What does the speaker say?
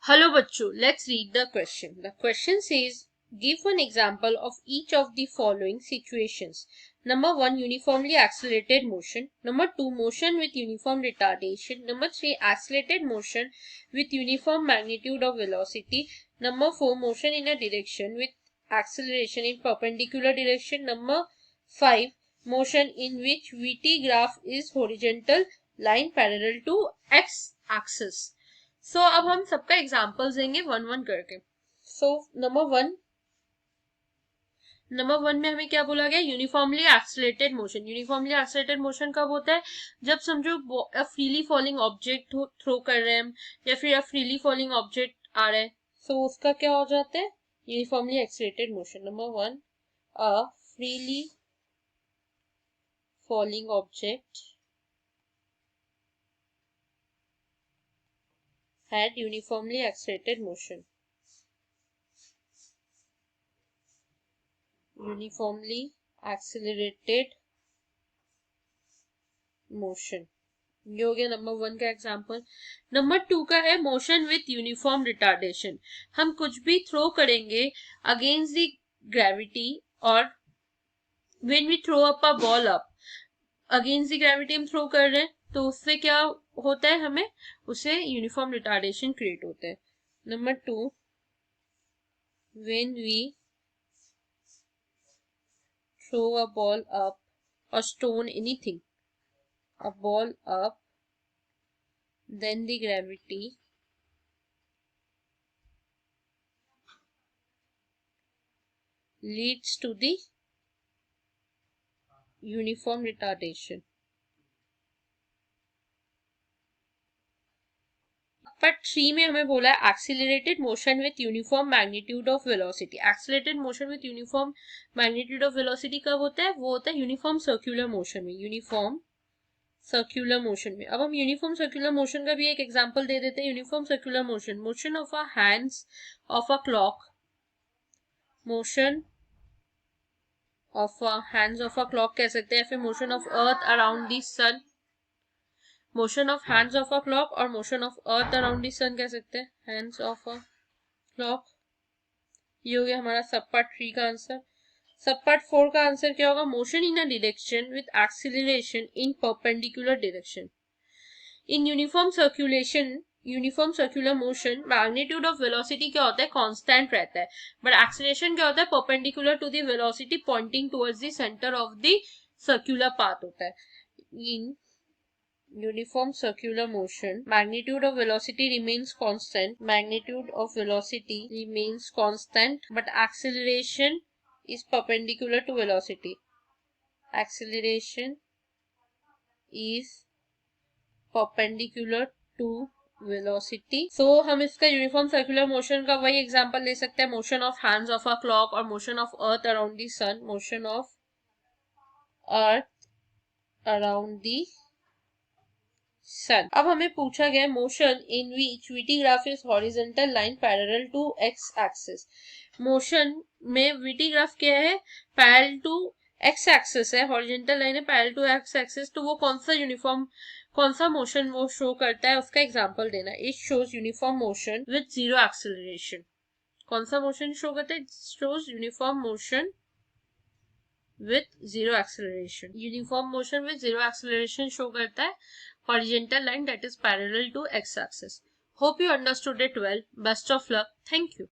Hello बच्चों, let's read the question. The question says, give one example of each of the following situations. Number 1, uniformly accelerated motion. Number 2, motion with uniform retardation. Number 3, accelerated motion with uniform magnitude of velocity. Number 4, motion in a direction with acceleration in perpendicular direction. Number 5, motion in which VT graph is horizontal line parallel to x-axis. सो अब हम सबका examples देंगे one one करके. So number one में हमें क्या बोला गया? Uniformly accelerated motion. Uniformly accelerated motion कब होता है? जब समझो फ्रीली फॉलिंग ऑब्जेक्ट थ्रो कर रहे हैं हम, या फिर फ्रीली फॉलिंग ऑब्जेक्ट आ रहा है, सो उसका क्या हो जाता है? Uniformly accelerated motion. Number one, a freely falling object had uniformly accelerated motion. Uniformly accelerated motion. ये हो गया नंबर वन का एग्जाम्पल. नंबर टू का है मोशन विथ यूनिफॉर्म रिटार्डेशन. हम कुछ भी थ्रो करेंगे अगेंस्ट द ग्रेविटी, और when we throw up a ball up against the gravity हम थ्रो कर रहे हैं, तो उससे क्या होता है? हमें उससे यूनिफॉर्म रिटार्डेशन क्रिएट होता है. Number two, when we throw a ball up or stone, anything, a ball up, then the gravity leads to the uniform retardation. Part 3 में हमें बोला है accelerated motion with uniform magnitude of velocity. Accelerated motion with uniform magnitude of velocity कब होता है? वो होता है यूनिफॉर्म सर्कुलर मोशन में. यूनिफॉर्म सर्कुलर मोशन में. अब हम यूनिफॉर्म सर्कुलर मोशन का भी एक एग्जांपल दे देते हैं. Uniform circular motion, motion of a hands of a clock, motion of hands of a clock कह सकते हैं, फिर motion of earth around the sun. Motion of hands of a clock और motion of earth around the sun कह सकते हैं, hands of a clock. ये हो गया हमारा सब पार्ट 3 का आंसर. सब पार्ट 4 का आंसर क्या होगा? Motion in a direction with acceleration in perpendicular direction. In uniform circular motion magnitude of velocity क्या होता है? कांस्टेंट रहता है, बट एक्सीलरेशन क्या होता है? Perpendicular to the velocity pointing towards the centre of the circular path होता है. इन uniform circular motion, magnitude of velocity remains constant, but acceleration is perpendicular to velocity. Acceleration is perpendicular to velocity. So हम इसका uniform circular motion का वही example ले सकते हैं, motion of hands of a clock और motion of earth around the sun. Motion of earth around the sun. अब हमें पूछा गया motion in which VT graph is horizontal line parallel to X axis. Motion में VT graph क्या है? Parallel to X axis है, horizontal line है parallel to X axis. तो वो कौन सा मोशन वो शो करता है, उसका एग्जांपल देना. It shows uniform motion with zero acceleration. कौन सा मोशन शो करता है? Shows uniform motion with zero acceleration. Uniform motion with zero acceleration show करता है horizontal line that is parallel to x axis. Hope you understood it well. Best of luck. Thank you.